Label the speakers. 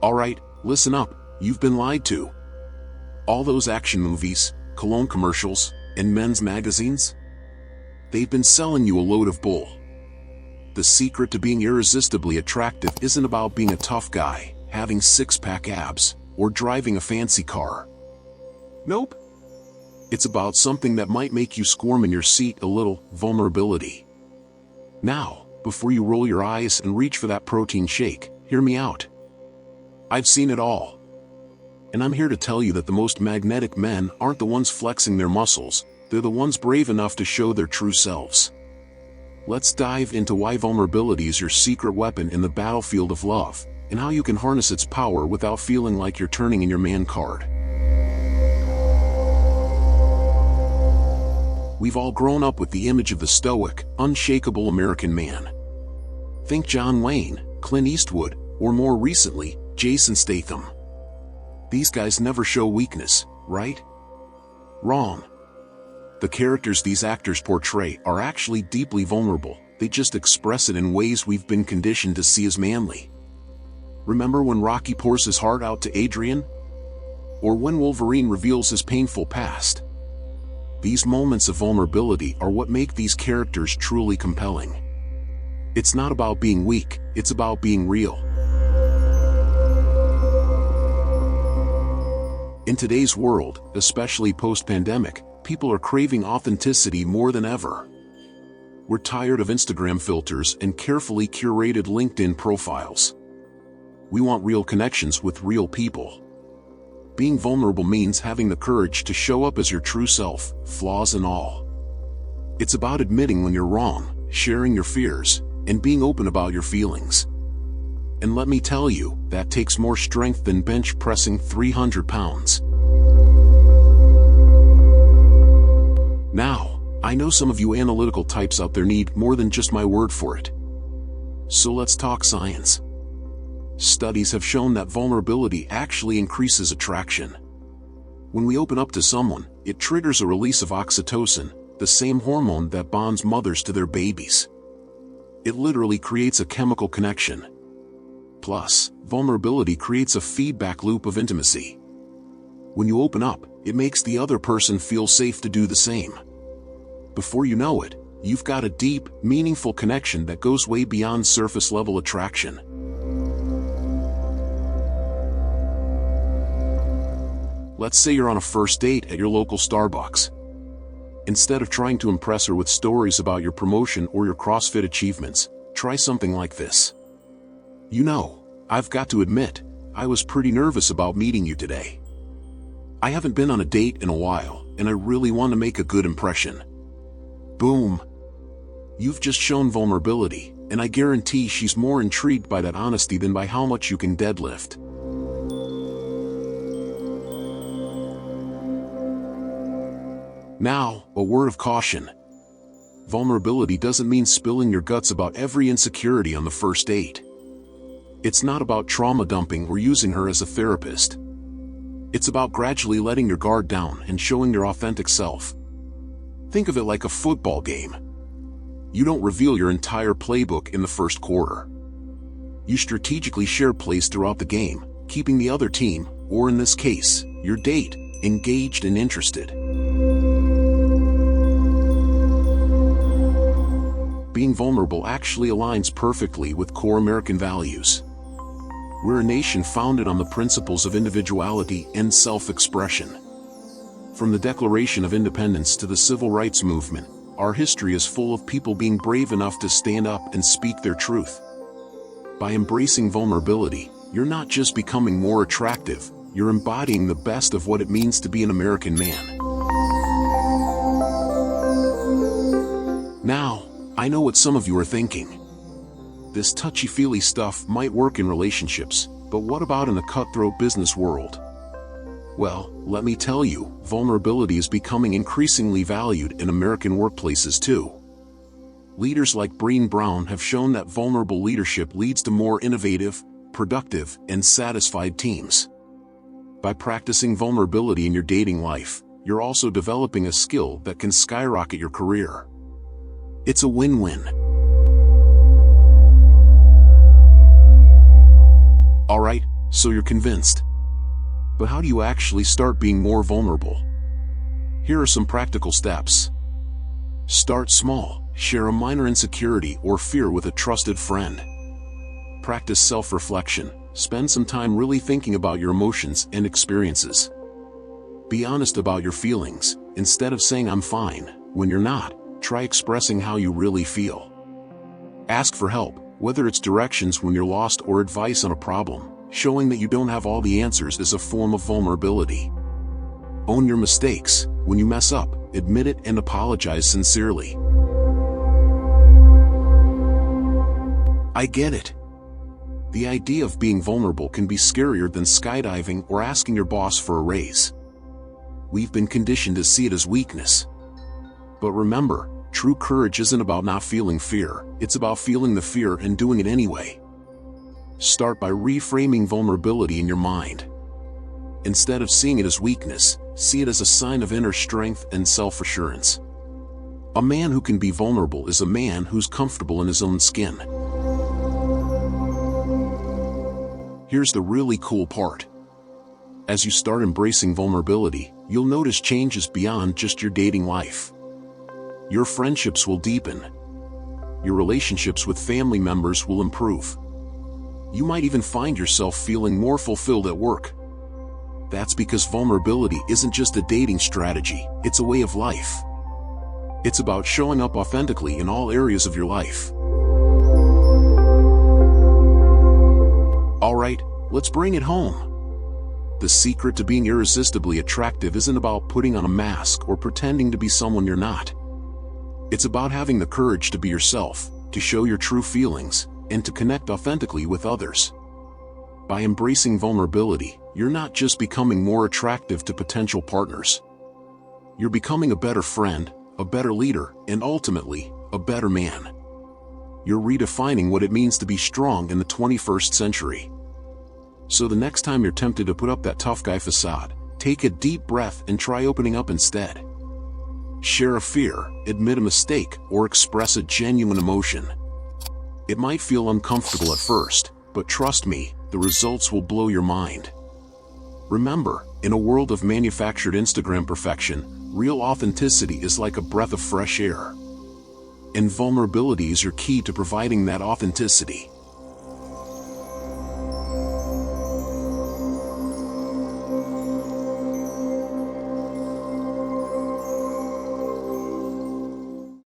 Speaker 1: Alright, listen up, you've been lied to. All those action movies, cologne commercials, and men's magazines? They've been selling you a load of bull. The secret to being irresistibly attractive isn't about being a tough guy, having six-pack abs, or driving a fancy car. Nope. It's about something that might make you squirm in your seat a little: vulnerability. Now, before you roll your eyes and reach for that protein shake, hear me out. I've seen it all. And I'm here to tell you that the most magnetic men aren't the ones flexing their muscles, they're the ones brave enough to show their true selves. Let's dive into why vulnerability is your secret weapon in the battlefield of love, and how you can harness its power without feeling like you're turning in your man card. We've all grown up with the image of the stoic, unshakable American man. Think John Wayne, Clint Eastwood, or more recently, Jason Statham. These guys never show weakness, right? Wrong. The characters these actors portray are actually deeply vulnerable, they just express it in ways we've been conditioned to see as manly. Remember when Rocky pours his heart out to Adrian? Or when Wolverine reveals his painful past? These moments of vulnerability are what make these characters truly compelling. It's not about being weak, it's about being real. In today's world, especially post-pandemic, people are craving authenticity more than ever. We're tired of Instagram filters and carefully curated LinkedIn profiles. We want real connections with real people. Being vulnerable means having the courage to show up as your true self, flaws and all. It's about admitting when you're wrong, sharing your fears, and being open about your feelings. And let me tell you, that takes more strength than bench pressing 300 pounds. Now, I know some of you analytical types out there need more than just my word for it. So let's talk science. Studies have shown that vulnerability actually increases attraction. When we open up to someone, it triggers a release of oxytocin, the same hormone that bonds mothers to their babies. It literally creates a chemical connection. Plus, vulnerability creates a feedback loop of intimacy. When you open up, it makes the other person feel safe to do the same. Before you know it, you've got a deep, meaningful connection that goes way beyond surface-level attraction. Let's say you're on a first date at your local Starbucks. Instead of trying to impress her with stories about your promotion or your CrossFit achievements, try something like this. You know, I've got to admit, I was pretty nervous about meeting you today. I haven't been on a date in a while, and I really want to make a good impression. Boom. You've just shown vulnerability, and I guarantee she's more intrigued by that honesty than by how much you can deadlift. Now, a word of caution. Vulnerability doesn't mean spilling your guts about every insecurity on the first date. It's not about trauma dumping or using her as a therapist. It's about gradually letting your guard down and showing your authentic self. Think of it like a football game. You don't reveal your entire playbook in the first quarter. You strategically share plays throughout the game, keeping the other team, or in this case, your date, engaged and interested. Being vulnerable actually aligns perfectly with core American values. We're a nation founded on the principles of individuality and self-expression. From the Declaration of Independence to the Civil Rights Movement, our history is full of people being brave enough to stand up and speak their truth. By embracing vulnerability, you're not just becoming more attractive, you're embodying the best of what it means to be an American man. Now, I know what some of you are thinking. This touchy-feely stuff might work in relationships, but what about in the cutthroat business world? Well, let me tell you, vulnerability is becoming increasingly valued in American workplaces too. Leaders like Brené Brown have shown that vulnerable leadership leads to more innovative, productive, and satisfied teams. By practicing vulnerability in your dating life, you're also developing a skill that can skyrocket your career. It's a win-win. Alright, So you're convinced. But how do you actually start being more vulnerable? Here are some practical steps. Start small. Share a minor insecurity or fear with a trusted friend. Practice self-reflection. Spend some time really thinking about your emotions and experiences. Be honest about your feelings. Instead of saying "I'm fine" when you're not, try expressing how you really feel. Ask for help, whether it's directions when you're lost or advice on a problem. Showing that you don't have all the answers is a form of vulnerability. Own your mistakes. When you mess up, admit it and apologize sincerely. I get it. The idea of being vulnerable can be scarier than skydiving or asking your boss for a raise. We've been conditioned to see it as weakness. But remember, true courage isn't about not feeling fear, it's about feeling the fear and doing it anyway. Start by reframing vulnerability in your mind. Instead of seeing it as weakness, see it as a sign of inner strength and self-assurance. A man who can be vulnerable is a man who's comfortable in his own skin. Here's the really cool part. As you start embracing vulnerability, you'll notice changes beyond just your dating life. Your friendships will deepen. Your relationships with family members will improve. You might even find yourself feeling more fulfilled at work. That's because vulnerability isn't just a dating strategy, it's a way of life. It's about showing up authentically in all areas of your life. Alright, let's bring it home. The secret to being irresistibly attractive isn't about putting on a mask or pretending to be someone you're not. It's about having the courage to be yourself, to show your true feelings, and to connect authentically with others. By embracing vulnerability, you're not just becoming more attractive to potential partners. You're becoming a better friend, a better leader, and ultimately, a better man. You're redefining what it means to be strong in the 21st century. So the next time you're tempted to put up that tough guy facade, take a deep breath and try opening up instead. Share a fear, admit a mistake, or express a genuine emotion. It might feel uncomfortable at first, but trust me, the results will blow your mind. Remember, in a world of manufactured Instagram perfection, real authenticity is like a breath of fresh air. And vulnerability is your key to providing that authenticity.